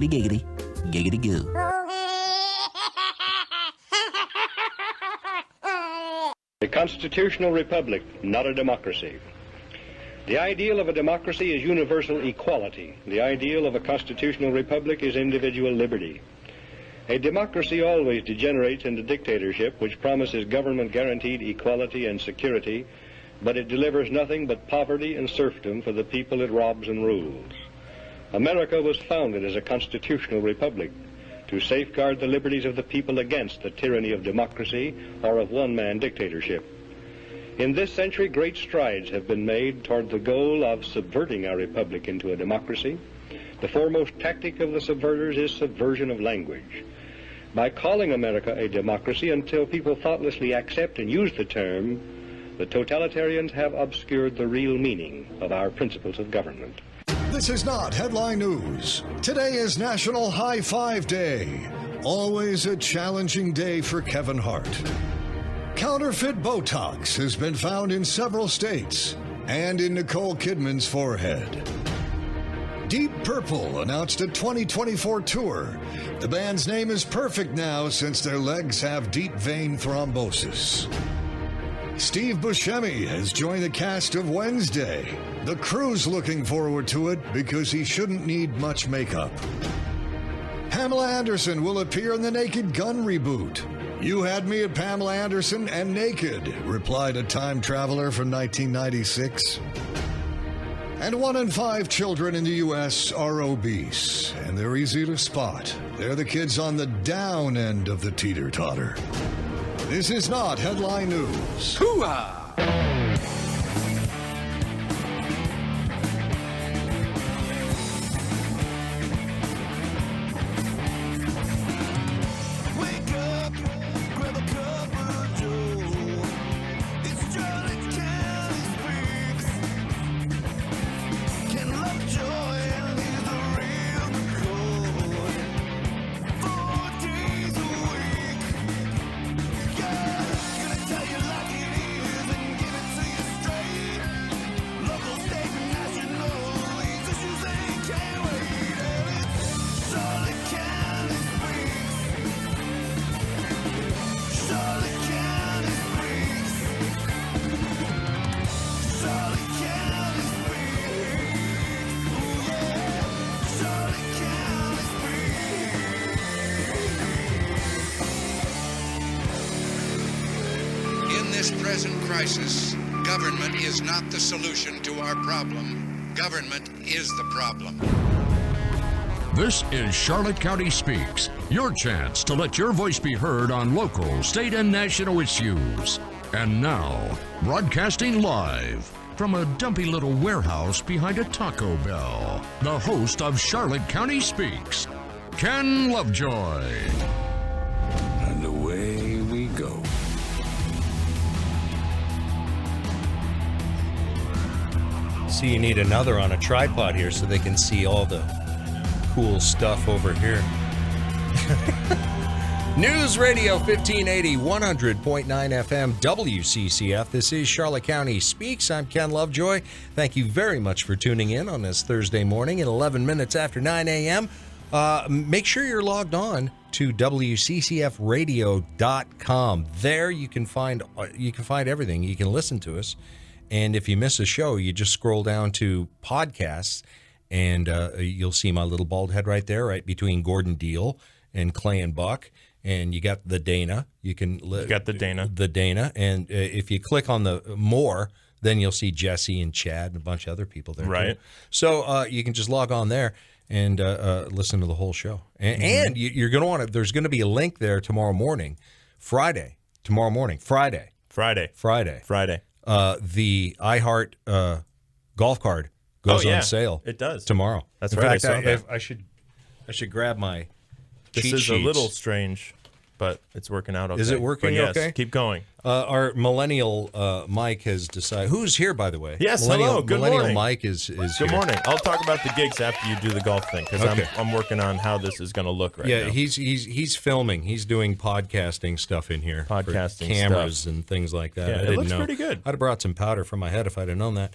Giggity, giggity goo. A constitutional republic, not a democracy. The ideal of a democracy is universal equality. The ideal of a constitutional republic is individual liberty. A democracy always degenerates into dictatorship, which promises government-guaranteed equality and security, but it delivers nothing but poverty and serfdom for the people it robs and rules. America was founded as a constitutional republic to safeguard the liberties of the people against the tyranny of democracy or of one-man dictatorship. In this century, great strides have been made toward the goal of subverting our republic into a democracy. The foremost tactic of the subverters is subversion of language. By calling America a democracy until people thoughtlessly accept and use the term, the totalitarians have obscured the real meaning of our principles of government. This is not headline news. Today is National High Five Day. Always a challenging day for Kevin Hart. Counterfeit Botox has been found in several states and in Nicole Kidman's forehead. Deep Purple announced a 2024 tour. The band's name is perfect now since their legs have deep vein thrombosis. Steve Buscemi has joined the cast of Wednesday. The crew's looking forward to it because he shouldn't need much makeup. Pamela Anderson will appear in the Naked Gun reboot. You had me at Pamela Anderson and naked, replied a time traveler from 1996. And 1 in 5 children in the U.S. are obese, and they're easy to spot. They're the kids on the down end of the teeter-totter. This is not headline news. Hoo-ah! Ken Lovejoy, and he's the real McCoy. 4 days a week. Yeah, gonna tell you like it is and give it to you straight. Local, state, and national, these issues they can't wait. And it's Charlotte County Speaks. Charlotte County Speaks. Charlotte County Speaks. Ooh, yeah. Charlotte County Speaks. In this present crisis, government is not the solution to our problem. Government is the problem. This is Charlotte County Speaks, your chance to let your voice be heard on local, state, and national issues. And now, broadcasting live from a dumpy little warehouse behind a Taco Bell, the host of Charlotte County Speaks, Ken Lovejoy. And away we go. So you need another on a tripod here so they can see all the cool stuff over here. News Radio 1580, 100.9 FM, WCCF. This is Charlotte County Speaks. I'm Ken Lovejoy. Thank you very much for tuning in on this Thursday morning at 11 minutes after 9 a.m. Make sure you're logged on to WCCFradio.com. There you can find everything. You can listen to us. And if you miss a show, you just scroll down to podcasts, and you'll see my little bald head right there, right between Gordon Deal and Clay and Buck. And you got the Dana. You got the Dana. The Dana. And if you click on the more, then you'll see Jesse and Chad and a bunch of other people there. Right. Too. So you can just log on there and listen to the whole show. And you're going to want to, there's going to be a link there tomorrow morning, Friday. The iHeart golf card goes on sale. It does tomorrorow. That's In right. fact, I should grab my This cheat is sheets. a little strange, but it's working out okay. Is it working but yes, okay? Keep going. Our millennial Mike has decided. Who's here, by the way? Yes, millennial, hello. Good millennial morning. Mike is Good here. morning. I'll talk about the gigs after you do the golf thing because Okay. I'm working on how this is going to look right now. Yeah, he's filming. He's doing podcasting stuff in here. for Podcasting cameras stuff. and things like that. Yeah, I it didn't looks know. pretty good. I'd have brought some powder from my head if I'd have known that.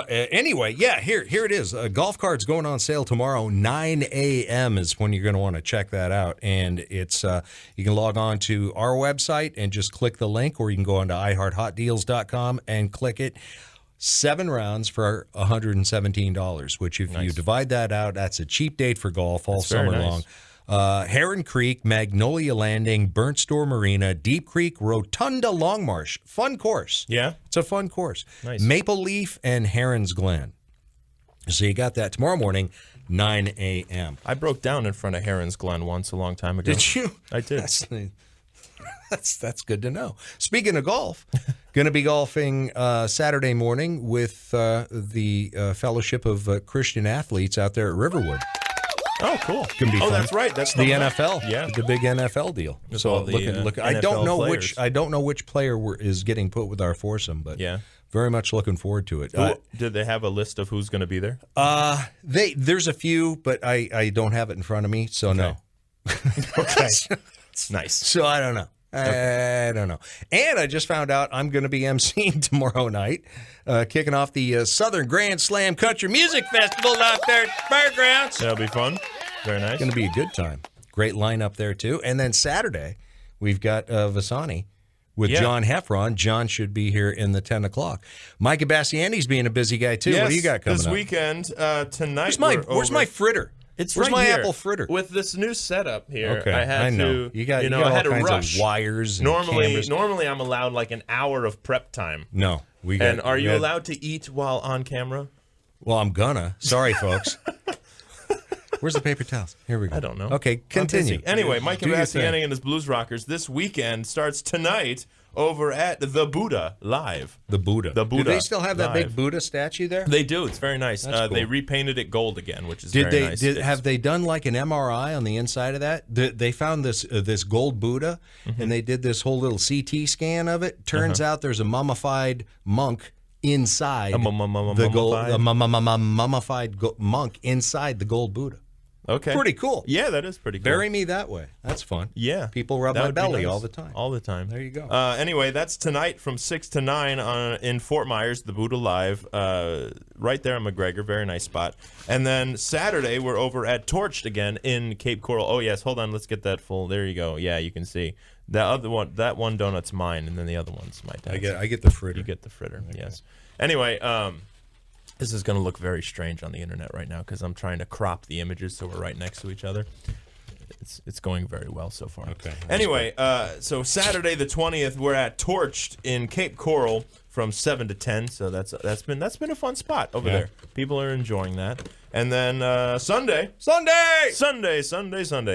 Anyway, yeah, here it is. Golf carts going on sale tomorrow. 9 a.m. is when you're going to want to check that out. And it's you can log on to our website and just click the link, or you can go on to iHeartHotDeals.com and click it. 7 rounds for $117, which if you divide that out, that's a cheap date for golf all That's very summer nice. long. Heron Creek, Magnolia Landing, Burnt Store Marina, Deep Creek, Rotunda Longmarsh. Fun course. Yeah? It's a fun course. Nice. Maple Leaf and Heron's Glen. So you got that tomorrow morning, 9 a.m. I broke down in front of Heron's Glen once a long time ago. Did you? I did. That's good to know. Speaking of golf, going to be golfing Saturday morning with the Fellowship of Christian Athletes out there at Riverwood. Oh, cool. Gonna be fun. That's right. That's The coming up. NFL, Yeah. the big NFL deal. With So all the, look. I don't NFL know players. which player is getting put with our foursome, but Yeah. very much looking forward to it. Did they have a list of who's going to be there? There's a few, but I don't have it in front of me, so no. Okay. Nice. So I don't know. I don't know. And I just found out I'm going to be emceeing tomorrow night, kicking off the Southern Grand Slam Country Music Festival out there at Fairgrounds. That'll be fun. Very nice. Going to be a good time. Great lineup there, too. And then Saturday, we've got Imbasciani with John Heffron. John should be here in the 10 o'clock. Mike Imbasciani's being a busy guy, too. Yes, What do you got coming this up? weekend, tonight. Where's my fritter? It's Where's right my here. apple fritter? With this new setup here, Okay, I had I know. to. You got I had all to kinds rush. of wires and cameras. Normally I'm allowed like an hour of prep time. No. And are you allowed to eat while on camera? Well, I'm gonna. Sorry, folks. Where's the paper towels? Here we go. I don't know. Okay, I'm continue. busy. Anyway, Mike Do your thing. Imbasciani and his Blues Rockers this weekend starts tonight over at the Buddha Live. The Buddha. The Buddha Do they still have that big Live. Buddha statue there? They do. It's very nice. That's cool. They repainted it gold again, which is Did very they? nice. Have they done like an MRI on the inside of that? They found this gold Buddha, Mm-hmm. and they did this whole little CT scan of it. Turns out there's a mummified monk inside the gold. Mummified monk inside the gold Buddha. Okay. Pretty cool. Yeah, that is pretty cool. Bury me that way. That's fun. Yeah. People rub That my would be belly nice. all the time. All the time. There you go. Anyway, that's tonight from 6 to 9 in Fort Myers, the Buddha Live, right there on McGregor. Very nice spot. And then Saturday, we're over at Torched again in Cape Coral. Oh, yes. Hold on. Let's get that full. There you go. Yeah, you can see. That one donut's mine, and then the other one's my dad's. I get the fritter. You get the fritter, yes. Anyway, this is going to look very strange on the internet right now because I'm trying to crop the images so we're right next to each other. It's going very well so far. Okay. Anyway, so Saturday the 20th, we're at Torched in Cape Coral from 7 to 10. So that's been a fun spot over there. People are enjoying that. And then Sunday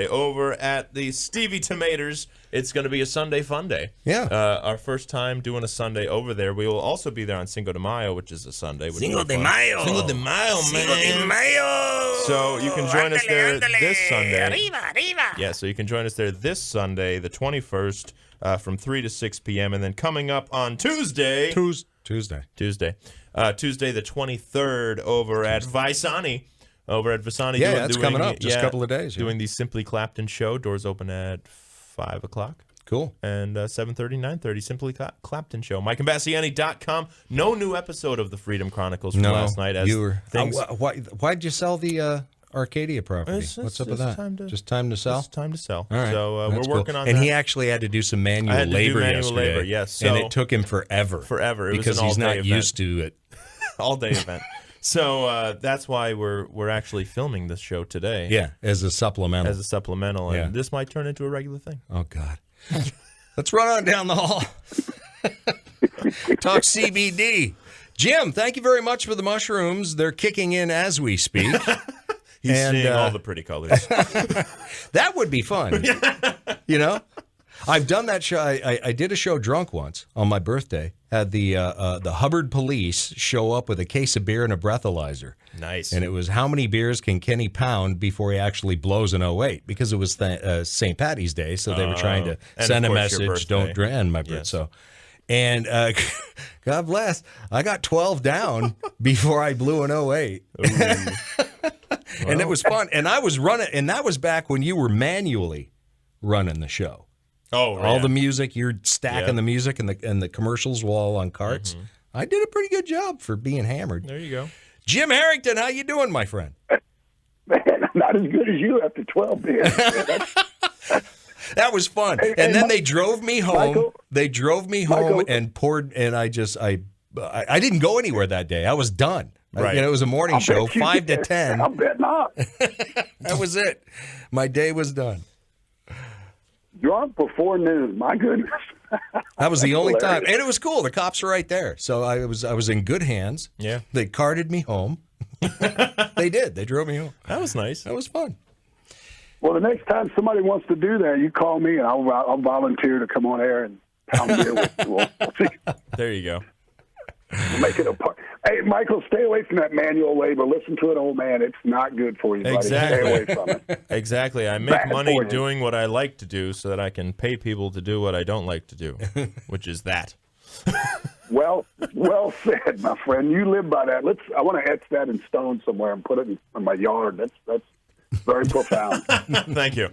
over at the Stevie Tomatoes. It's going to be a Sunday fun day. Yeah. Our first time doing a Sunday over there. We will also be there on Cinco de Mayo, which is a Sunday. Cinco de Mayo. Cinco de Mayo, Cinco de Mayo. So you can join us there this Sunday. Arriba, arriba. Yeah, so you can join us there this Sunday, the 21st, from 3 to 6 p.m. And then coming up on Tuesday. Tuesday. Tuesday the 23rd over at Imbasciani. Yeah, that's coming up. Just a couple of days. Yeah. Doing the Simply Clapton show. Doors open at 5 o'clock. Cool. And 7:30, 9:30, Simply Clapton show. MikeImbasciani.com. No new episode of the Freedom Chronicles from last night. As you were. things, Why'd you sell the Arcadia property? What's up with that? Just time to sell? It's time to sell. All right. So That's we're working cool. on And that. he actually had to do some manual I had to do labor manual yesterday. labor, yes. And So- it took him forever. Forever. It was because an he's all-day not event. used to it. All-day event. So that's why we're actually filming this show today. Yeah, as a supplemental. As a supplemental. And this might turn into a regular thing. Oh, God. Let's run on down the hall. Talk CBD. Jim, thank you very much for the mushrooms. They're kicking in as we speak. He's seeing all the pretty colors. That would be fun. You know? I've done that show. I did a show drunk once on my birthday. Had the Hubbard police show up with a case of beer and a breathalyzer. Nice. And it was how many beers can Kenny pound before he actually blows an 08? Because it was St. Patty's Day, so they were trying to send a message, don't drink my birthday. Yes. So, and God bless, I got 12 down before I blew an 08. And it was fun. And I was running, and that was back when you were manually running the show. Oh, all the music, you're stacking the music, and the commercials were all on carts. Mm-hmm. I did a pretty good job for being hammered. There you go. Jim Harrington, how you doing, my friend? Man, not as good as you after 12 beers. That was fun. And then they drove me home. Michael, they drove me home and poured, and I didn't go anywhere that day. I was done. Right. It was a morning show, 5 to 10. I bet not. That was it. My day was done. Drunk before noon. My goodness. That was the only time, hilarious. and it was cool. The cops were right there, so I was in good hands. Yeah. They carted me home. They did. They drove me home. That was nice. That was fun. Well, the next time somebody wants to do that, you call me, and I'll volunteer to come on air and pound beer with you. We'll see. There you go. We'll make it a part. Hey, Michael, stay away from that manual labor. Listen to it, old man. It's not good for you, buddy. Exactly. Stay away from it. Exactly. I make Bad money for you. doing what I like to do so that I can pay people to do what I don't like to do, which is that. Well said, my friend. You live by that. I want to etch that in stone somewhere and put it in my yard. That's very profound. Thank you.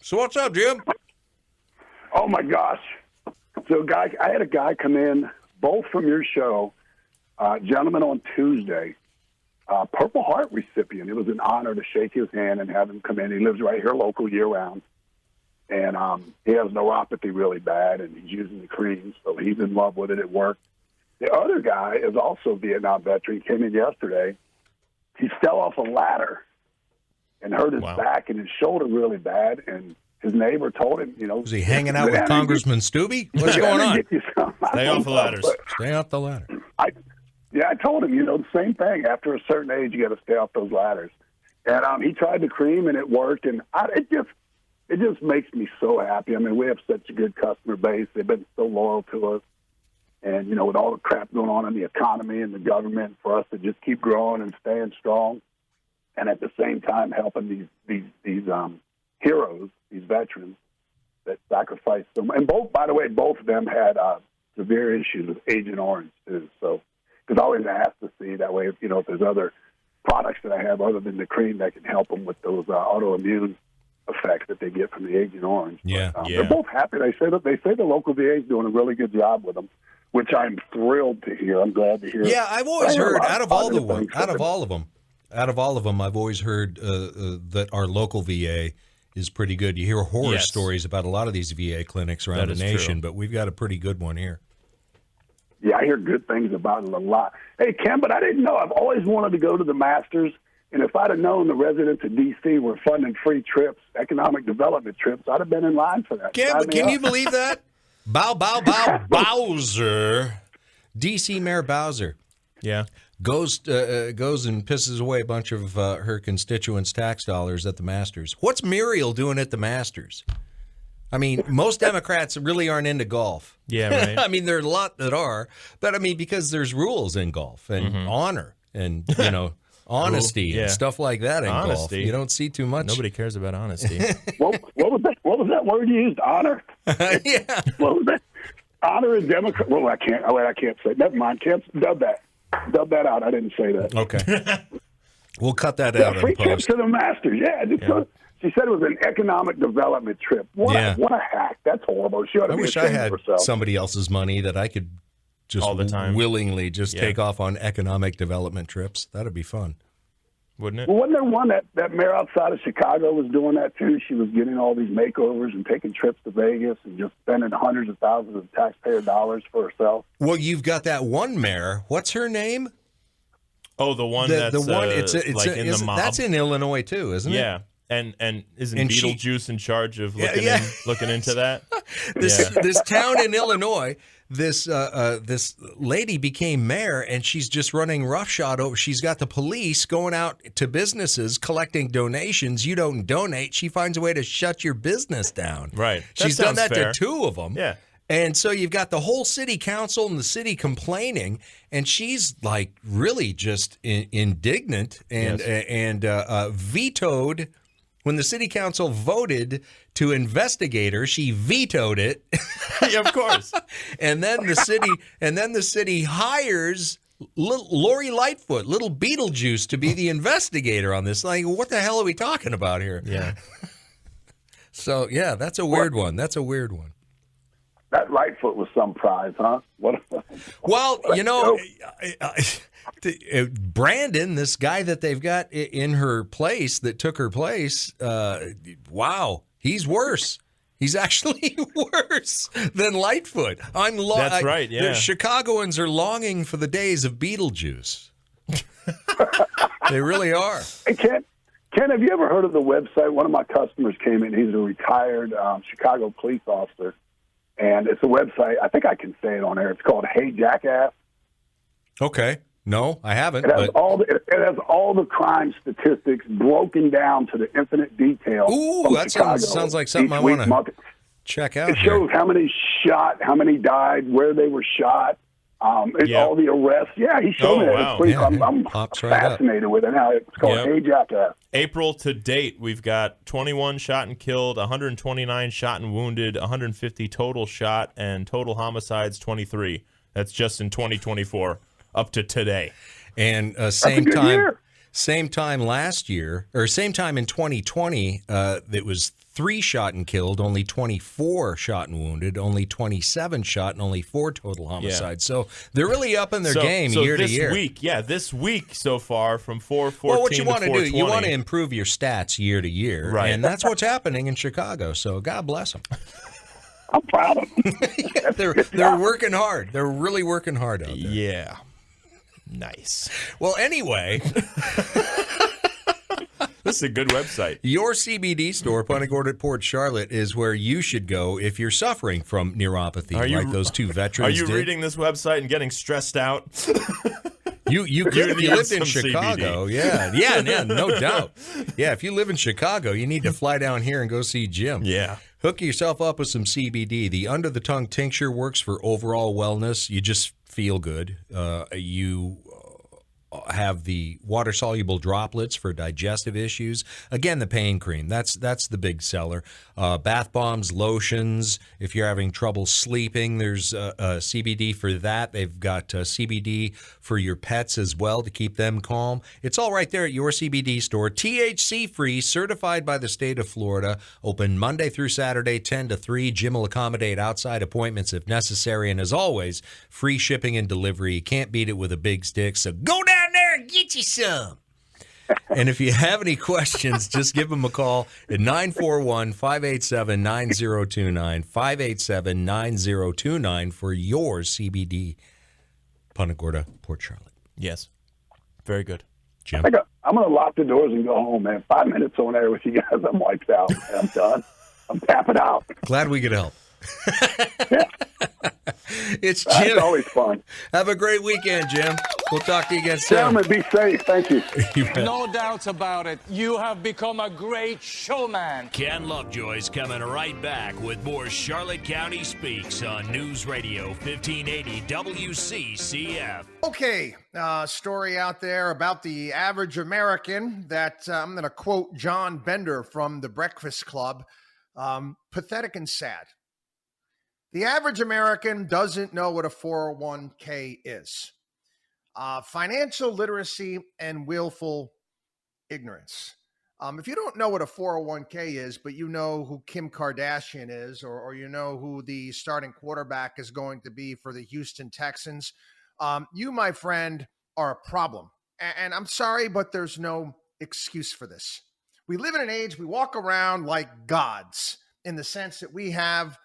So what's up, Jim? Oh my gosh! So, I had a guy come in, both from your show, gentleman on Tuesday, Purple Heart recipient. It was an honor to shake his hand and have him come in. He lives right here local year round. And he has neuropathy really bad, and he's using the cream, so he's in love with it. It worked. The other guy is also a Vietnam veteran. He came in yesterday. He fell off a ladder and hurt his back and his shoulder really bad, and his neighbor told him, Was he hanging out with Congressman Stubbe? What's going on? Stay off the ladders. Stay off the ladder. I told him, the same thing. After a certain age, you got to stay off those ladders. And he tried the cream, and it worked. And it just makes me so happy. I mean, we have such a good customer base. They've been so loyal to us. And, with all the crap going on in the economy and the government, for us to just keep growing and staying strong, and at the same time helping these heroes, these veterans that sacrificed them. And both of them had severe issues with Agent Orange, too. So, because I always ask to see that way, if there's other products that I have other than the cream that can help them with those autoimmune effects that they get from the Agent Orange. Yeah, But, they're both happy. They say the local VA is doing a really good job with them, which I'm thrilled to hear. I'm glad to hear. Yeah, I've always heard out of all of them, I've always heard that our local VA is pretty good. You hear horror stories about a lot of these VA clinics around the nation, but we've got a pretty good one here. Yeah, I hear good things about it a lot. Hey, Ken, but I didn't know. I've always wanted to go to the Masters, and if I'd have known the residents of D.C. were funding free trips, economic development trips, I'd have been in line for that. Can you believe that? Bowser. D.C. Mayor Bowser. Yeah. Goes and pisses away a bunch of her constituents' tax dollars at the Masters. What's Muriel doing at the Masters? I mean, most Democrats really aren't into golf. Yeah, right. I mean, there are a lot that are, but I mean, because there's rules in golf and honor and, honesty and stuff like that in golf. You don't see too much. Nobody cares about honesty. What was that word you used? Honor? Yeah. What was that? Honor and Democrat. Well, I can't say. Never mind. Can't dub that. Dub that out. I didn't say that. Okay. We'll cut that out Free in trip post. to the Masters. Yeah. She said it was an economic development trip. What a hack. That's horrible. She ought to I be wish I ashamed had of herself. somebody else's money that I could just all the time willingly just take off on economic development trips. That'd be fun. Wouldn't it? Well, wasn't there one that mayor outside of Chicago was doing that too? She was getting all these makeovers and taking trips to Vegas and just spending hundreds of thousands of taxpayer dollars for herself. Well, you've got that one mayor. What's her name? Oh, the one The that's one. It's like in the mob. That's in Illinois too, isn't it? Yeah. And isn't And Beetlejuice in charge of looking into that? This town in Illinois, this lady became mayor, and she's just running roughshod over. She's got the police going out to businesses collecting donations. You don't donate, she finds a way to shut your business down. Right. She's done that fair. to two of them. Yeah. And so you've got the whole city council and the city complaining, and she's like really just indignant and vetoed. When the city council voted to investigate her, she vetoed it. Yeah, of course. and then the city hires Lori Lightfoot, little Beetlejuice, to be the investigator on this. Like, what the hell are we talking about here? Yeah. So yeah, that's a weird one. That's a weird one. That Lightfoot was some prize, huh? Well, Brandon, this guy that they've got in her place that took her place, wow, he's worse. He's actually worse than Lightfoot. That's right, yeah. The Chicagoans are longing for the days of Beetlejuice. They really are. Hey, Ken, have you ever heard of the website? One of my customers came in. He's a retired Chicago police officer. And it's a website. I think I can say it on air. It's called Hey Jackass. Okay. No, I haven't. It has all the crime statistics broken down to the infinite detail. Ooh, that sounds like something I want to check out. It shows how many shot, how many died, where they were shot, all the arrests. Yeah, he showed me that. Wow. It's pretty, I'm fascinated with it now. It's called Hey Jackass. April to date, we've got 21 shot and killed, 129 shot and wounded, 150 total shot, and total homicides 23. That's just in 2024 up to today. And same time last year, or same time in 2020, it was 3 shot and killed, only 24 shot and wounded, only 27 shot, and only 4 total homicides. So they're really up in their game year to year. This week so far from 414 well, what you want to do, you want to to improve your stats year to year, right? And that's what's happening in Chicago. So God bless them. I'm proud of them. Yeah, they're working hard. They're really working hard out there. Yeah. Nice. Well, anyway. This is a good website. Your CBD store, Punta Gorda at Port Charlotte, is where you should go if you're suffering from neuropathy, like those 2 veterans Are you did. reading this website and getting stressed out? You could if you lived in Chicago. Yeah, no doubt. Yeah, if you live in Chicago, you need to fly down here and go see Jim. Yeah. Hook yourself up with some CBD. The under-the-tongue tincture works for overall wellness. You just feel good. You have the water-soluble droplets for digestive issues. Again, the pain cream. That's the big seller. Bath bombs, lotions. If you're having trouble sleeping, there's CBD for that. They've got CBD for your pets as well to keep them calm. It's all right there at your CBD store. THC-free, certified by the state of Florida. Open Monday through Saturday, 10 to 3. Jim will accommodate outside appointments if necessary. And as always, free shipping and delivery. You can't beat it with a big stick. So go down there and get you some. And if you have any questions, just give them a call at 941-587-9029, 587-9029 for your CBD, Punta Gorda, Port Charlotte. Yes. Very good. Jim? I'm going to lock the doors and go home, man. 5 minutes on air with you guys, I'm wiped out. I'm done. I'm tapping out. Glad we could help. It's Jim. It's always fun. Have a great weekend, Jim. We'll talk to you again soon. Gentlemen, be safe. Thank you. No doubts about it. You have become a great showman. Ken Lovejoy's coming right back with more Charlotte County Speaks on News Radio 1580 WCCF. Okay, story out there about the average American that I'm going to quote John Bender from The Breakfast Club. Pathetic and sad. The average American doesn't know what a 401k is. Financial literacy and willful ignorance. If you don't know what a 401k is, but you know who Kim Kardashian is, or you know who the starting quarterback is going to be for the Houston Texans, you, my friend, are a problem. And I'm sorry, but there's no excuse for this. We live in an age, we walk around like gods in the sense that we have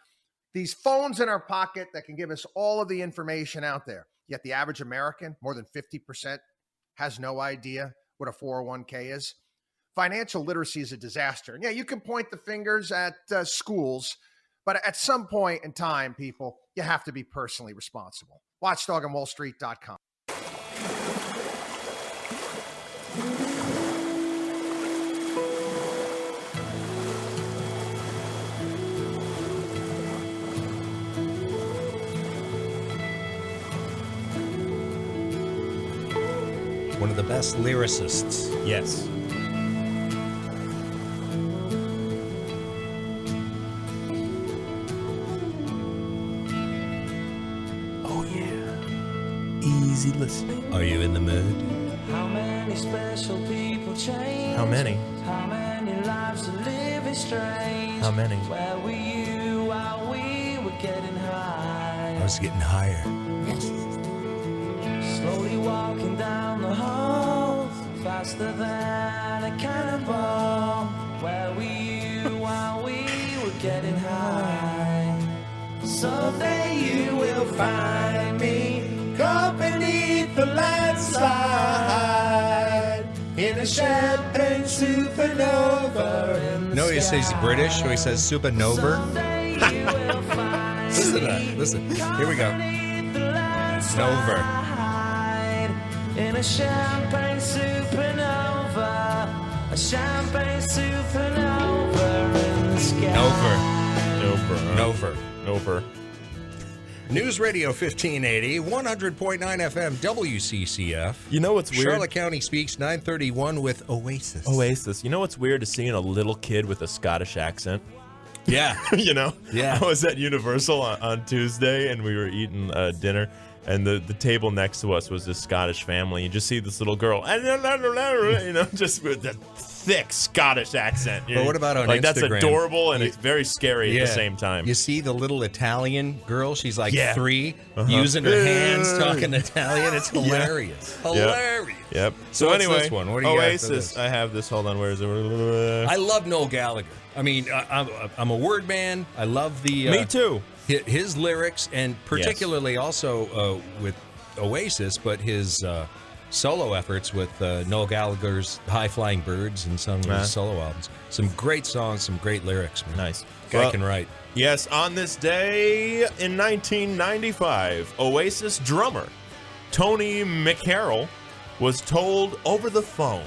these phones in our pocket that can give us all of the information out there. Yet the average American, more than 50%, has no idea what a 401k is. financial literacy is a disaster. And yeah, you can point the fingers at schools, but at some point in time, people, you have to be personally responsible. WatchdogOnWallStreet.com. One of the best lyricists. Yes. Oh, yeah. Easy listening. Are you in the mood? How many special people change? How many? How many lives are living strange? How many? Where were you while we were getting high? I was getting higher. Slowly walking down the hall, faster than a cannonball. Where were you while we were getting high? Someday you will find me caught beneath the landslide in a champagne supernova. No, he says he's British, so he says supernova. Listen to that. Listen. Here we go. Nova. In a champagne supernova, a champagne supernova in the sky. Nova. News Radio 1580, 100.9 FM, WCCF. You know what's weird? Charlotte County Speaks, 931 with Oasis. Oasis. You know what's weird is seeing a little kid with a Scottish accent. Yeah. You know? Yeah. I was at Universal on Tuesday, and we were eating dinner. And the table next to us was this Scottish family. You just see this little girl, you know, just with that thick Scottish accent. But what about on like, Instagram? That's adorable, and it's very scary at the same time. You see the little Italian girl? She's like 3, Uh-huh. using her hands, talking Italian. It's hilarious. Yep. Hilarious. Yep. So Anyway, what's this one? What do you got for Oasis. this? I have this. Hold on. Where is it? I love Noel Gallagher. I mean, I'm a word man. I love the... Me too. His lyrics, and particularly also with Oasis, but his solo efforts with Noel Gallagher's High Flying Birds and some of his solo albums. Some great songs, some great lyrics, man. Nice. Guy can write. Yes, on this day in 1995, Oasis drummer Tony McCarroll was told over the phone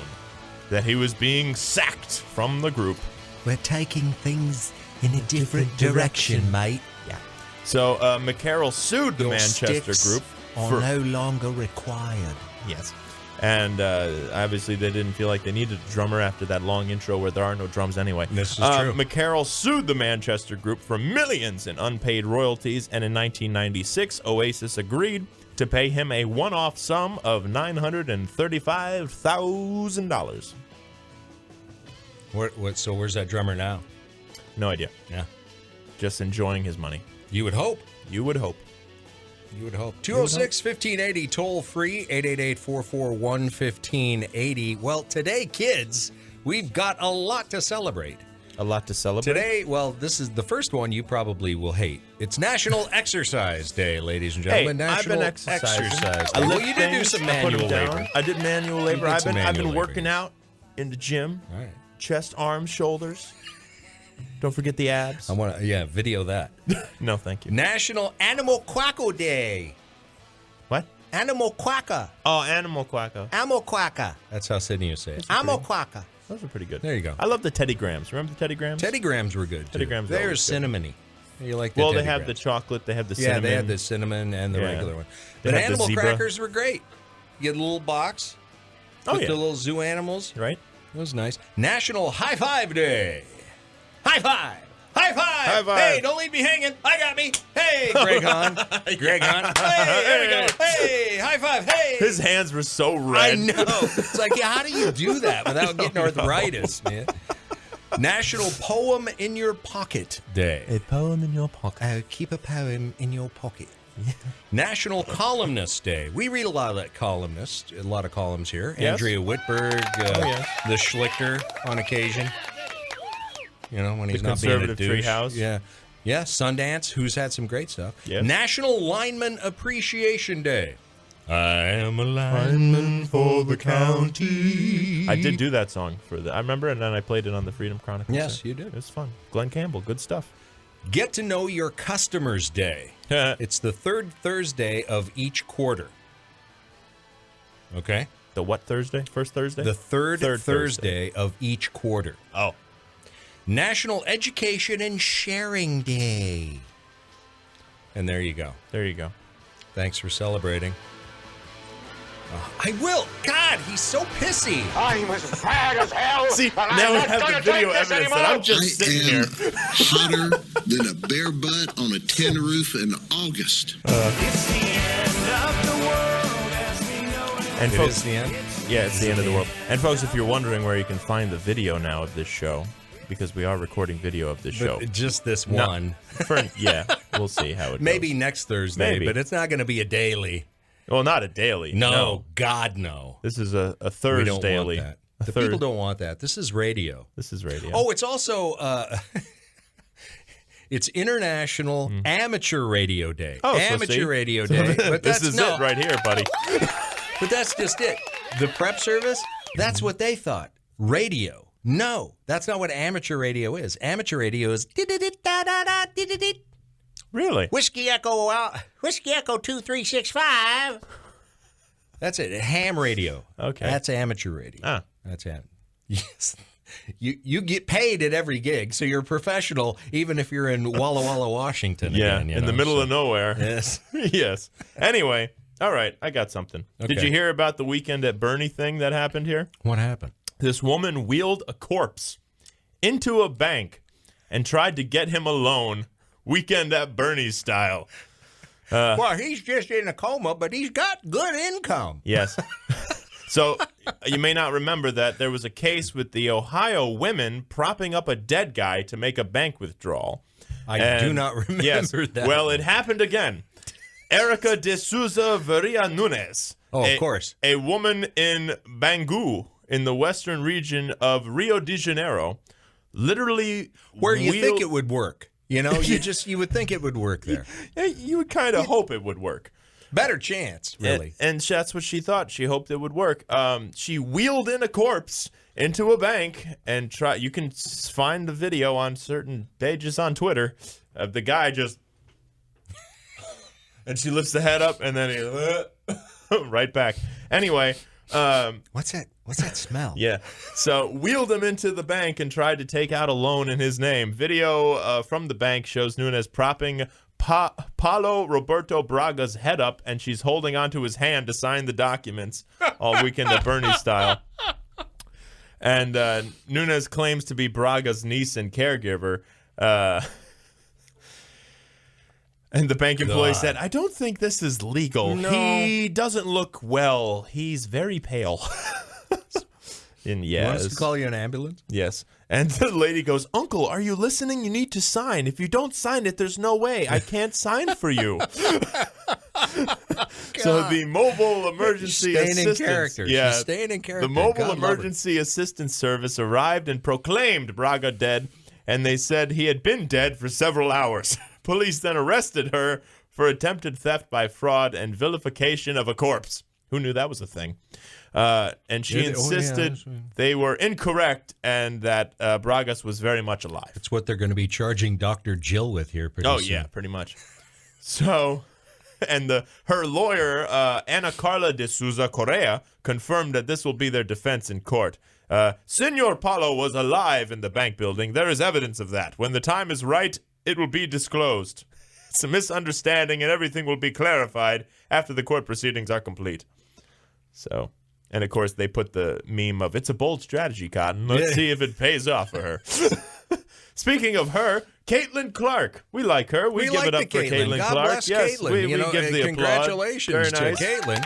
that he was being sacked from the group. We're taking things in a different direction, mate. Yeah. So McCarroll sued the Your Manchester sticks group are no longer required. Yes. And obviously they didn't feel like they needed a drummer after that long intro where there are no drums anyway. This is true. McCarroll sued the Manchester group for millions in unpaid royalties, and in 1996, Oasis agreed to pay him a one-off sum of $935,000. So where's that drummer now? No idea. Yeah. Just enjoying his money. You would hope. You would hope. You would hope. 206-1580, toll free, 888-441-1580. Well, today, kids, we've got a lot to celebrate. A lot to celebrate? Today, well, this is the first one you probably will hate. It's National Exercise Day, ladies and gentlemen. Hey, National I've been exercising. Exercise I Day. lift Well, you did do things, some I put 'em manual down. labor. I did manual labor. did I've some been manual labor. working out in the gym. All right. Chest, arms, shoulders. Don't forget the abs. I want to, video that. No, thank you. National Animal Quacker Day. What? Animal Quacker. Oh, animal quacker. Animal Quacker. That's how Sydney would say it. Animal Quacker. Those are pretty good. There you go. I love the Teddy Grahams. Remember the Teddy Grahams? Teddy Grahams were good, too. Teddy Grahams are They're always good. cinnamony. You like the Well, Teddy they have Grahams. the chocolate. They have the cinnamon. Yeah, they had the cinnamon and the Yeah. regular one. They But have the animal zebra. crackers were great. You get a little box with the little zoo animals. Right. It was nice. National High Five Day. High five. High five. High five. Hey, don't leave me hanging. I got me. Hey, Greg Hahn. Greg Hahn. Hey, there we go. Hey, high five. Hey. His hands were so red. I know. It's like, yeah, how do you do that without getting arthritis, man? National Poem in Your Pocket Day. A poem in your pocket. Keep a poem in your pocket. National Columnist Day. We read a lot of columns here. Yes. Andrea Whitberg, the Schlichter on occasion. You know, when he's The not being a Conservative douche. Treehouse. Yeah. Yeah, Sundance, who's had some great stuff. Yes. National Lineman Appreciation Day. I am a lineman for the county. I did do that song I remember, and then I played it on the Freedom Chronicles. Yes, you did. It was fun. Glenn Campbell, good stuff. Get to know your customers day. It's the third Thursday of each quarter. Okay? The what Thursday? First Thursday? The third Thursday of each quarter. Oh. National Education and Sharing Day. And there you go. There you go. Thanks for celebrating. I will. God, he's so pissy. I'm as mad as hell. See, now we have the video evidence that I'm just sitting here. Hotter than a bear butt on a tin roof in August. It's the end of the world as we know it. And folks, It is the end? Yeah, it's the end of the world. And folks, if you're wondering where you can find the video now of this show, because we are recording video of this show. Just this one. Yeah, we'll see how it goes. Maybe next Thursday, Maybe. but it's not going to be a daily. Well, not a daily. No, God, no. This is a Thursday. We don't want that. The people don't want that. This is radio. This is radio. Oh, it's also it's International Amateur Radio Day. Oh, so Amateur see? Radio Day. But this is it right here, buddy. But that's just it. The prep service, that's what they thought. Radio. No, that's not what amateur radio is. Amateur radio is Really? Whiskey Echo 2365. That's it. Ham radio. Okay. That's amateur radio. Ah. That's it. Yes. You get paid at every gig, so you're a professional, even if you're in Walla Walla, Washington. Yeah, again, in the middle of nowhere. Yes. Yes. Anyway, all right, I got something. Okay. Did you hear about the Weekend at Bernie thing that happened here? What happened? This woman wheeled a corpse into a bank and tried to get him a loan, Weekend at Bernie style. Well, he's just in a coma, but he's got good income. Yes. So you may not remember that there was a case with the Ohio women propping up a dead guy to make a bank withdrawal. I do not remember that. Well, it happened again. Erica de Souza Varia Nunes. Oh, of course. A woman in Bangu, in the western region of Rio de Janeiro, literally where you think it would work. You know, you would think it would work there. You would kind of hope it would work. Better chance, really. And that's what she thought. She hoped it would work. She wheeled in a corpse into a bank and you can find the video on certain pages on Twitter of the guy just and she lifts the head up and then he right back. Anyway, what's that smell? Yeah. So wheeled him into the bank and tried to take out a loan in his name. Video from the bank shows Nunes propping Paulo Roberto Braga's head up, and she's holding onto his hand to sign the documents, all Weekend at Bernie style. And Nunes claims to be Braga's niece and caregiver. And the bank employee said, I don't think this is legal. No. He doesn't look well. He's very pale. And You want us to call you an ambulance? Yes. And the lady goes, Uncle, are you listening? You need to sign. If you don't sign it, there's no way. I can't sign for you. So the mobile emergency assistance. In character. Yeah, She's staying in character. the mobile God love her. emergency assistance service arrived and proclaimed Braga dead, and they said he had been dead for several hours. Police then arrested her for attempted theft by fraud and vilification of a corpse. Who knew that was a thing? And she insisted they were incorrect and that Bragas was very much alive. It's what they're going to be charging Dr. Jill with here pretty soon. Yeah, pretty much. So, and her lawyer, Ana Carla de Souza Correa, confirmed that this will be their defense in court. Senor Paulo was alive in the bank building. There is evidence of that. When the time is right, it will be disclosed. It's a misunderstanding and everything will be clarified after the court proceedings are complete. So, and of course, they put the meme of, it's a bold strategy, Cotton. Let's see if it pays off for her. Speaking of her, Caitlin Clark. We like her. We give like it up for Caitlin God Clark. bless Yes, Caitlin. we You know, give the congratulations applause. Very nice. to Caitlin.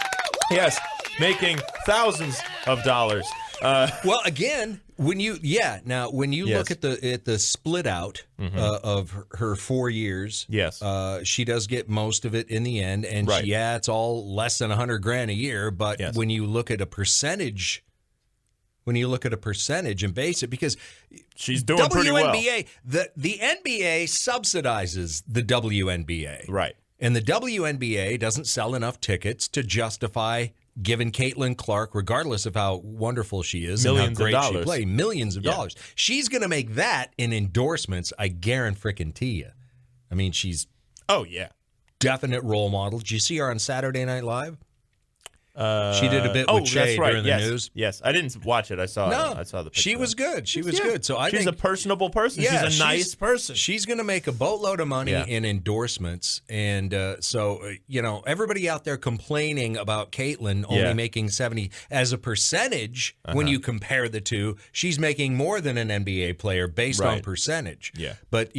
Yes, making thousands of dollars. Well, again, when you Yes. look at the split out of her 4 years, Yes. She does get most of it in the end, and Right. it's all less than $100,000 a year. But Yes. when you look at a percentage, and base it, because she's doing pretty well. the NBA subsidizes the WNBA, Right. And the WNBA doesn't sell enough tickets to justify giving Caitlin Clark, regardless of how wonderful she is Millions and how great of she dollars. plays, millions of Yeah. dollars. She's going to make that in endorsements, I guarantee you. I mean, she's Oh, yeah. definite role model. Did you see her on Saturday Night Live? She did a bit with Shay that's right. during the Yes. news. Yes, I didn't watch it. I saw No, I saw the picture. she was good. She was good. So I she's think a personable person. Yeah, she's a nice person. She's going to make a boatload of money Yeah. in endorsements. And everybody out there complaining about Caitlin only Yeah. making 70 as a percentage, when you compare the two, she's making more than an NBA player based on Right. percentage. Yeah. But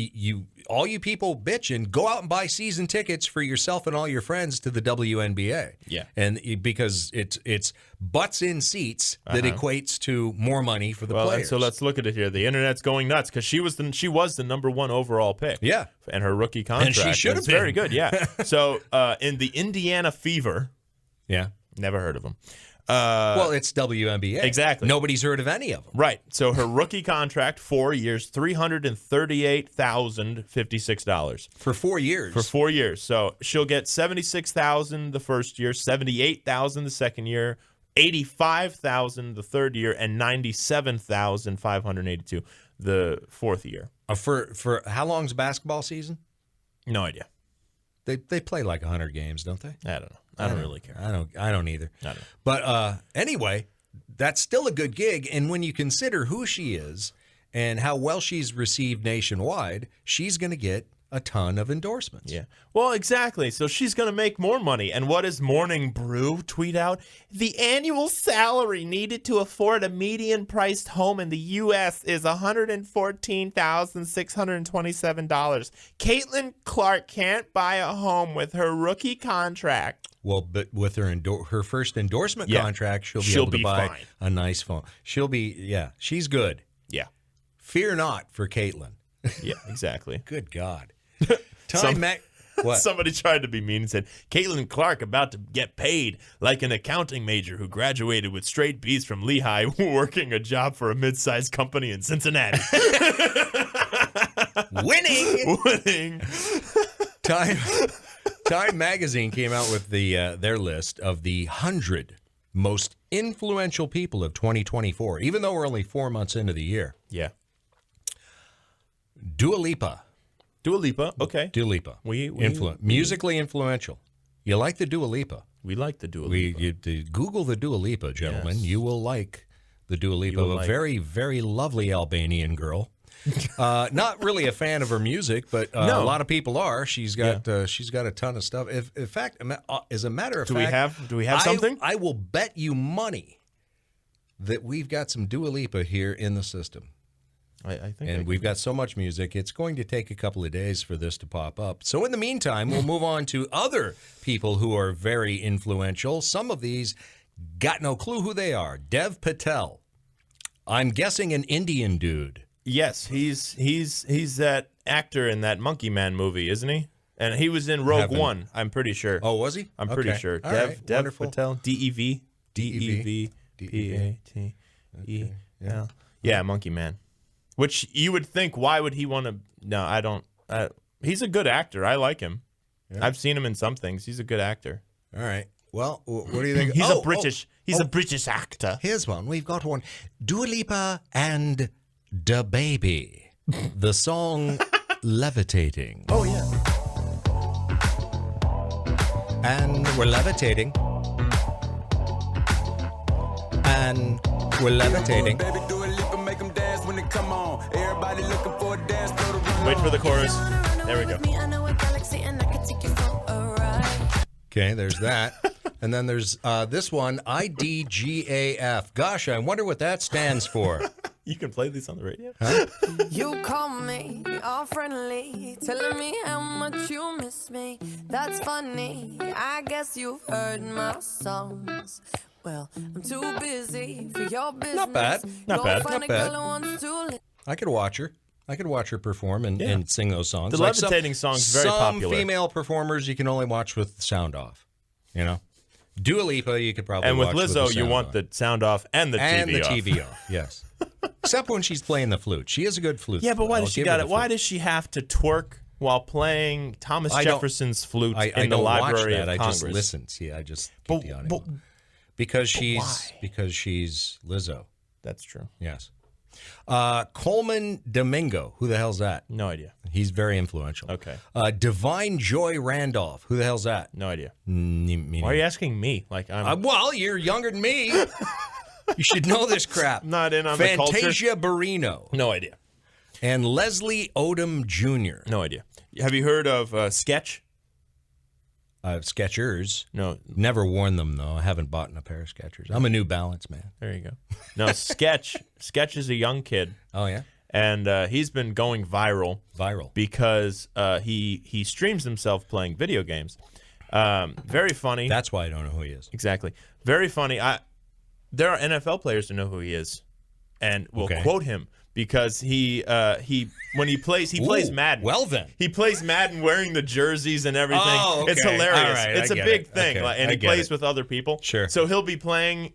all you people bitching, go out and buy season tickets for yourself and all your friends to the WNBA. Yeah. And because it's butts in seats that equates to more money for the Well, and players. so let's look at it here. The internet's going nuts because she was the number 1 overall pick. Yeah. And her rookie contract. And she should have was been. very good. Yeah. So in the Indiana Fever, yeah. never heard of them. Well, it's WNBA. Exactly. Nobody's heard of any of them. Right. So her rookie contract, 4 years, $338,056 For 4 years. for 4 years. So she'll get $76,000 the first year, $78,000 the second year, $85,000 the third year, and $97,582 the fourth year. For how long's basketball season? No idea. They play like 100 games, don't they? I don't know. I don't really care. I don't either. I don't know. But anyway, that's still a good gig. And when you consider who she is and how well she's received nationwide, she's going to get a ton of endorsements. Yeah. Well, exactly. So she's going to make more money. And what does Morning Brew tweet out? The annual salary needed to afford a median-priced home in the U.S. is $114,627. Caitlin Clark can't buy a home with her rookie contract. Well, but with her first endorsement Yeah. contract, she'll She'll able to be buy fine. a nice phone. She's good. Yeah. Fear not for Caitlin. Yeah, exactly. Good God. Some- What? Somebody tried to be mean and said, Caitlin Clark about to get paid like an accounting major who graduated with straight B's from Lehigh working a job for a mid-sized company in Cincinnati. Winning. Time magazine came out with their list of the 100 most influential people of 2024, even though we're only 4 months into the year. Yeah. Dua Lipa. Dua Lipa, okay. Dua Lipa. Musically influential. You like the Dua Lipa? We like the Dua Lipa. Google the Dua Lipa, gentlemen. Yes. You will like the Dua Lipa, will a like- very, very lovely Albanian girl. Not really a fan of her music, but No. a lot of people are. She's got a ton of stuff. In fact, as a matter of Do fact, we have something? I will bet you money that we've got some Dua Lipa here in the system. I think. And we've got so much music, it's going to take a couple of days for this to pop up. So in the meantime, we'll move on to other people who are very influential. Some of these got no clue who they are. Dev Patel. I'm guessing an Indian dude. Yes, he's that actor in that Monkey Man movie, isn't he? And he was in Rogue One, I'm pretty sure. Oh, was he? I'm pretty Okay. sure. All Dev right. Wonderful. Patel. D-E-V-P-A-T-E-L. Yeah, Monkey Man. Which you would think, why would he want to? No, I don't. He's a good actor. I like him. Yeah. I've seen him in some things. He's a good actor. All right. Well, what do you think? He's a British actor. Here's one. We've got one. Dua Lipa and Da Baby. The song Levitating. Oh, yeah. And we're levitating. And we're levitating. Wait for the chorus. There we go. Okay, there's that. And then there's this one, IDGAF. Gosh, I wonder what that stands for. You can play these on the radio. Huh? You call me all friendly, telling me how much you miss me. That's funny. I guess you've heard my songs. Well, I'm too busy for your business. Not bad. Not Go bad. find Not a bad. girl who wants to I could watch her. I could watch her perform and sing those songs. The levitating song's very popular. Some female performers you can only watch with sound off. You know? Dua Lipa, you could probably And with watch Lizzo, the you sound want on. the sound off and the TV off. TV off, yes. Except when she's playing the flute. She is a good flute Yeah, but why player. does I'll she give got her it? the Why flute. does she have to twerk while playing Thomas I don't- Jefferson's flute I in the don't Library watch that. of I just Congress. listen. See, I just keep the audio. Because she's Lizzo. That's true. Yes. Coleman Domingo. Who the hell's that? No idea. He's very influential. Okay. Divine Joy Randolph. Who the hell's that? No idea. Me Why are you asking me? Like I'm well, you're younger than me. You should know this crap. not in on the culture. Fantasia Barrino. No idea. And Leslie Odom Jr. No idea. Have you heard of Sketch? Skechers. No. Never worn them, though. I haven't bought a pair of Skechers. I'm a New Balance man. There you go. No, Sketch. Sketch is a young kid. Oh, yeah? And he's been going viral. Because he streams himself playing video games. Very funny. That's why I don't know who he is. Exactly. Very funny. There are NFL players who know who he is and will quote him because he when he plays Madden. Well then. He plays Madden wearing the jerseys and everything. Oh, okay. It's hilarious. All right, it's I a get big it. thing. Okay, And I he get plays it. with other people. Sure. So he'll be playing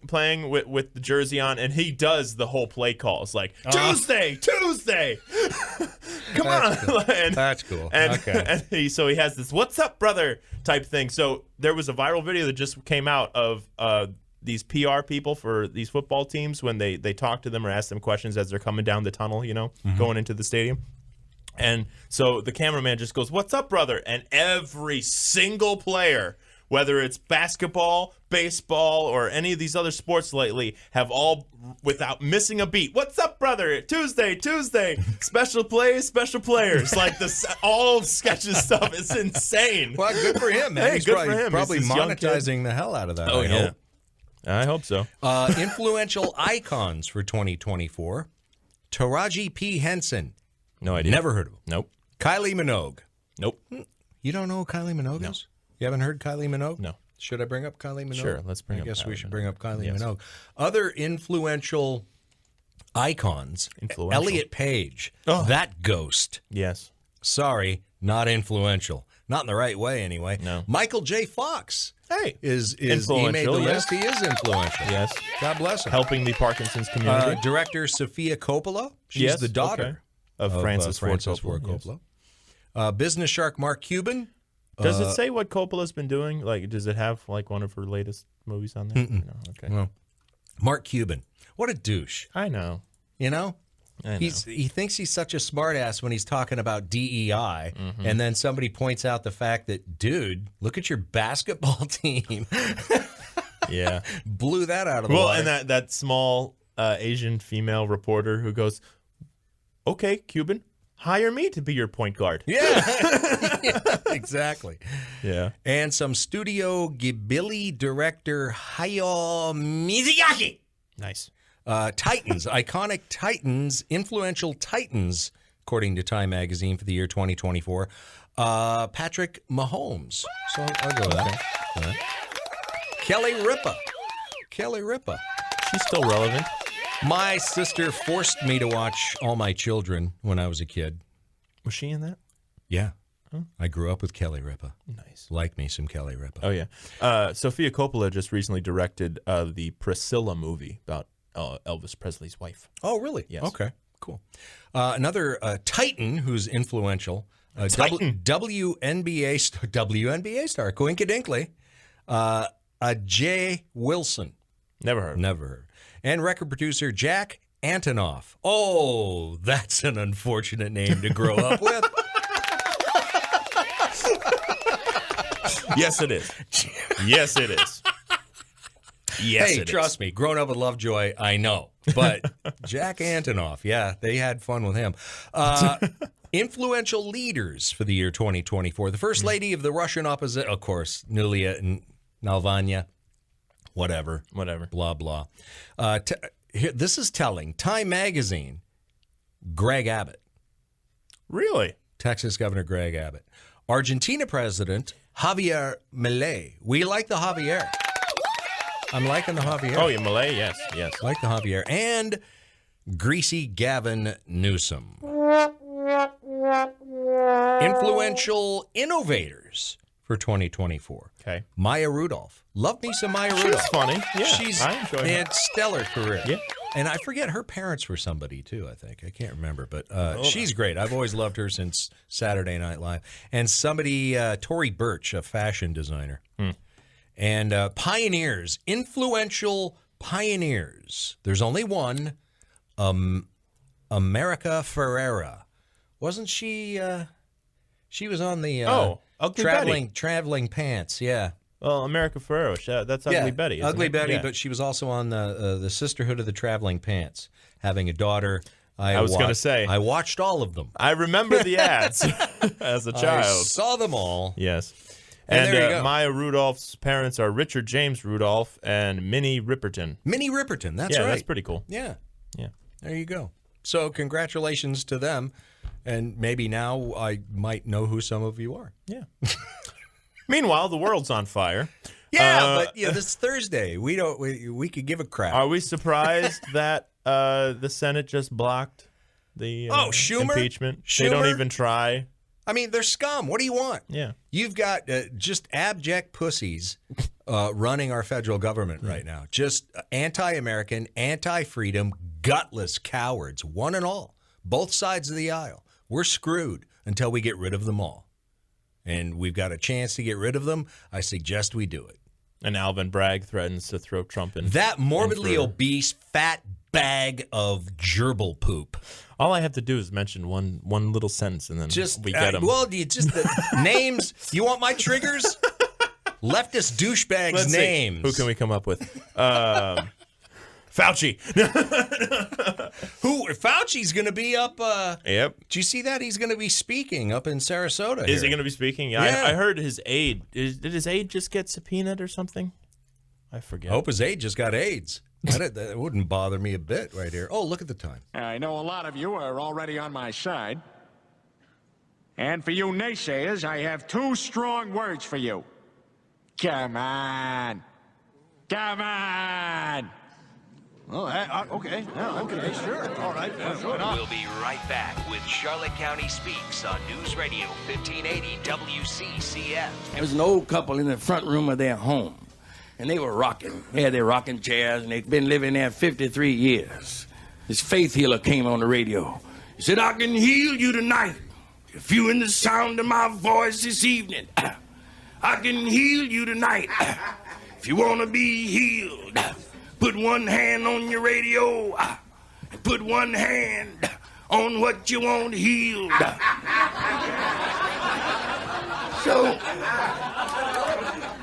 with the jersey on and he does the whole play calls like Tuesday. Come on. Cool. and, That's cool. And, Okay. and he has this "What's up, brother?" type thing. So there was a viral video that just came out of these PR people for these football teams when they talk to them or ask them questions as they're coming down the tunnel, going into the stadium. And so the cameraman just goes, "What's up, brother?" And every single player, whether it's basketball, baseball, or any of these other sports lately, have all, without missing a beat, "What's up, brother? Tuesday, special plays, special players." Like all Sketches stuff. It's insane. Well, good for him, man. Hey, He's good probably, for him. Probably He's this young kid. monetizing the hell out of that. Oh, I yeah. hope. I hope so. Influential icons for 2024. Taraji P. Henson. No idea. Never heard of him. Nope. Kylie Minogue. Nope. You don't know who Kylie Minogue No. is? You haven't heard Kylie Minogue? No. Should I bring up Kylie Minogue? Sure, let's bring I up guess we Kylie should Minogue. bring up Kylie Yes. Minogue. Other influential icons. Influential. Elliot Page. Oh. That ghost. Yes. Sorry, not influential. Not in the right way, anyway. No. Michael J. Fox. Hey. Is he Influential, made the yes. list? He is influential. Yes. God bless him. Helping the Parkinson's community. Director Sophia Coppola. She's Yes, the daughter okay. of Francis Ford Ford Coppola. Coppola. Business shark Mark Cuban. Does it say what Coppola's been doing? Like, does it have like one of her latest movies on there? No. Okay. No. Mark Cuban. What a douche. I know. You know? I know. He thinks he's such a smartass when he's talking about DEI, and then somebody points out the fact that, dude, look at your basketball team. Yeah. Blew that out of the Well, water. and that small Asian female reporter who goes, "Okay, Cuban, hire me to be your point guard." Yeah. Yeah, exactly. Yeah. And some Studio Ghibli director Hayao Miyazaki. Nice. Titans, iconic Titans, influential Titans, according to Time Magazine for the year 2024. Patrick Mahomes. So I'll go with that. All right. Kelly Ripa. Kelly Ripa. She's still relevant. My sister forced me to watch All My Children when I was a kid. Was she in that? Yeah. I grew up with Kelly Ripa. Nice. Like me some Kelly Ripa. Oh, yeah. Sophia Coppola just recently directed the Priscilla movie about Elvis Presley's wife. Oh, really? Yes. Okay, cool. Another Titan who's influential, Titan. WNBA star, coinkydinkley, Jay Wilson. Never heard. Never heard. And record producer Jack Antonoff. Oh, that's an unfortunate name to grow up with. Yes, it is. Yes, it is. Yes, hey, it is. trust me, growing up with Lovejoy, I know. But Jack Antonoff, yeah, they had fun with him. Influential leaders for the year 2024. The First Lady of the Russian opposition, of course, Nulia Navalny, whatever, blah, blah. This is telling. Time Magazine, Greg Abbott. Really? Texas Governor Greg Abbott. Argentina President Javier Milei. We like the Javier. I'm liking the Javier. Oh, yeah, Malay, yes, yes. Like the Javier. And greasy Gavin Newsom. Influential innovators for 2024. Okay. Maya Rudolph. Love me some Maya She's Rudolph. funny. Yeah, She's I enjoy her. had stellar career. Yeah. And I forget, her parents were somebody, too, I think. I can't remember. But she's great. I've always loved her since Saturday Night Live. And somebody, Tory Burch, a fashion designer. And pioneers, influential pioneers. There's only one, America Ferrera. Wasn't she? She was on the Ugly Betty. traveling pants. Yeah. Well, America Ferrera. That's Ugly Betty. Isn't Ugly it? Betty. Yeah. But she was also on the Sisterhood of the Traveling Pants, having a daughter. I was going to say. I watched all of them. I remember the ads as a child. I saw them all. Yes. And there you go. Maya Rudolph's parents are Richard James Rudolph and Minnie Ripperton. Minnie Ripperton. That's right. That's pretty cool. Yeah. Yeah. There you go. So congratulations to them. And maybe now I might know who some of you are. Yeah. Meanwhile, the world's on fire. Yeah, but this Thursday, we could give a crap. Are we surprised that the Senate just blocked the Schumer? impeachment? Schumer? They don't even try. I mean, they're scum. What do you want? Yeah. You've got just abject pussies running our federal government right now. Just anti-American, anti-freedom, gutless cowards, one and all. Both sides of the aisle. We're screwed until we get rid of them all. And we've got a chance to get rid of them. I suggest we do it. And Alvin Bragg threatens to throw Trump in. That morbidly obese, fat bag of gerbil poop. All I have to do is mention one little sentence, and then we get him. Well, you just the names. You want my triggers? Leftist douchebags' Let's names. See. Who can we come up with? Fauci. Who? Fauci's going to be up. Yep. Do you see that? He's going to be speaking up in Sarasota. Is he going to be speaking? Yeah. I heard his aide. Did his aide just get subpoenaed or something? I forget. I hope his aide just got AIDS. That wouldn't bother me a bit right here. Oh, look at the time. I know a lot of you are already on my side. And for you naysayers, I have two strong words for you. Come on. Come on. Oh, okay. Yeah, okay, sure. All right. Sure. We'll be right back with Charlotte County Speaks on News Radio 1580 WCCF. There was an old couple in the front room of their home, and they were rocking. They had their rocking chairs, and they'd been living there 53 years. This faith healer came on the radio. He said, I can heal you tonight. If you in the sound of my voice this evening, I can heal you tonight. If you want to be healed, put one hand on your radio and put one hand on what you want healed. So,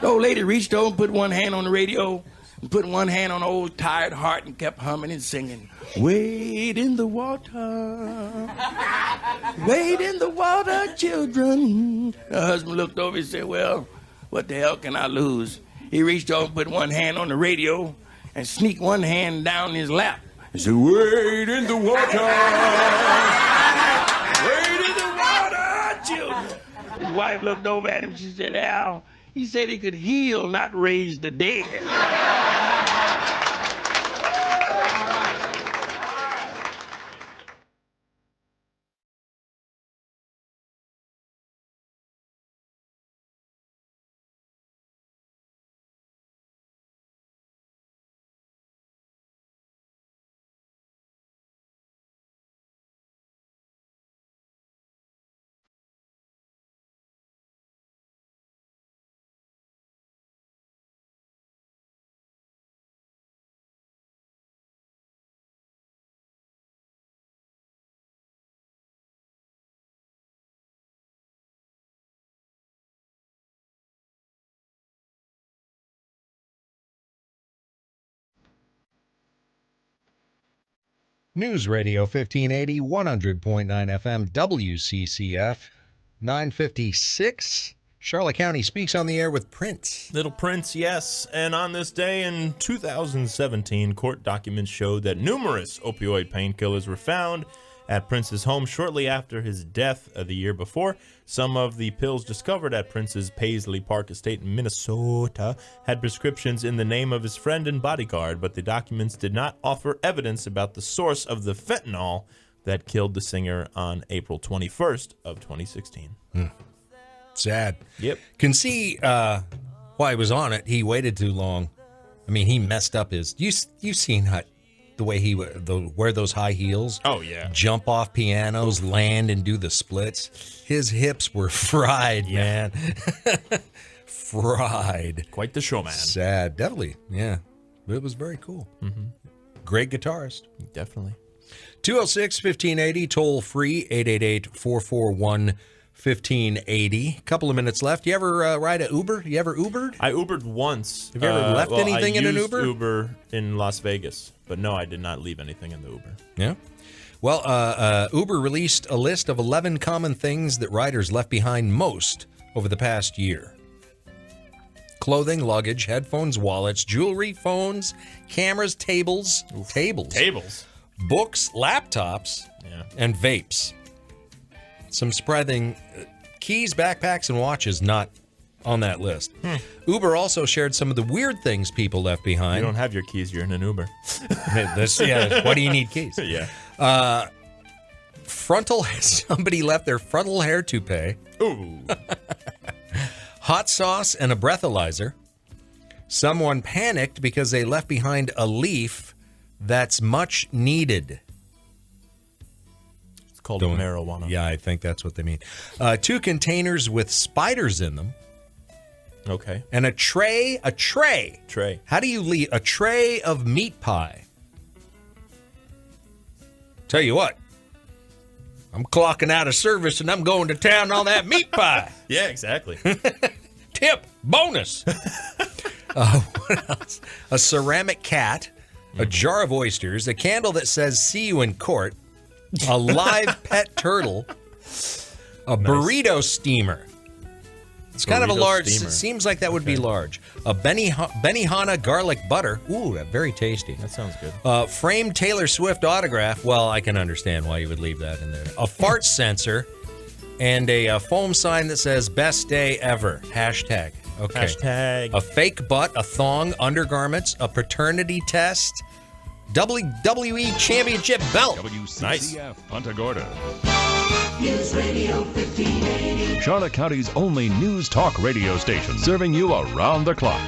the old lady reached over and put one hand on the radio and put one hand on the old tired heart and kept humming and singing, wade in the water, wade in the water, children. Her husband looked over and said, well, what the hell can I lose? He reached over and put one hand on the radio and sneaked one hand down his lap and said, wade in the water, wade in the water, children. His wife looked over at him. She said, Al, he said he could heal, not raise the dead. News Radio 1580, 100.9 FM, WCCF, 956. Charlotte County Speaks on the air with Prince. Little Prince, yes. And on this day in 2017, court documents showed that numerous opioid painkillers were found at Prince's home shortly after his death the year before. Some of the pills discovered at Prince's Paisley Park estate in Minnesota had prescriptions in the name of his friend and bodyguard, but the documents did not offer evidence about the source of the fentanyl that killed the singer on April 21st of 2016. Sad. Yep. Can see why he was on it. He waited too long. I mean, he messed up his. You've seen the way he wear those high heels. Oh yeah. Jump off pianos, land, and do the splits. His hips were fried, man. Fried. Quite the showman. Sad. Definitely. Yeah. It was very cool. Mm-hmm. Great guitarist. Definitely. 206-1580, toll free, 888-441-1580. Couple of minutes left. You ever ride an Uber? You ever Ubered? I Ubered once. Have you ever left anything in an Uber? I used Uber in Las Vegas, but no, I did not leave anything in the Uber. Yeah. Well, Uber released a list of 11 common things that riders left behind most over the past year. Clothing, luggage, headphones, wallets, jewelry, phones, cameras, tables, books, laptops, and vapes. Some surprising keys, backpacks, and watches not on that list. Uber also shared some of the weird things people left behind. You don't have your keys, you're in an Uber. Why do you need keys? Yeah. Somebody left their frontal hair toupee. Ooh. Hot sauce and a breathalyzer. Someone panicked because they left behind a leaf that's much needed. It's called marijuana. Yeah, I think that's what they mean. 2 containers with spiders in them. Okay. And a tray. Tray. How do you leave a tray of meat pie? Tell you what, I'm clocking out of service and I'm going to town on that meat pie. Yeah, exactly. Tip, bonus. What else? A ceramic cat, a jar of oysters, a candle that says "See you in court," a live pet turtle, a burrito steamer. It's kind of a large. Steamer. It seems like that would be large. A Benihana garlic butter. Ooh, very tasty. That sounds good. Framed Taylor Swift autograph. Well, I can understand why you would leave that in there. A fart sensor, and a foam sign that says "Best day ever." Hashtag. Okay. Hashtag. A fake butt, a thong, undergarments, a paternity test, WWE Championship belt. WCCF Punta Gorda. News Radio 1580. Charlotte County's only news talk radio station, serving you around the clock.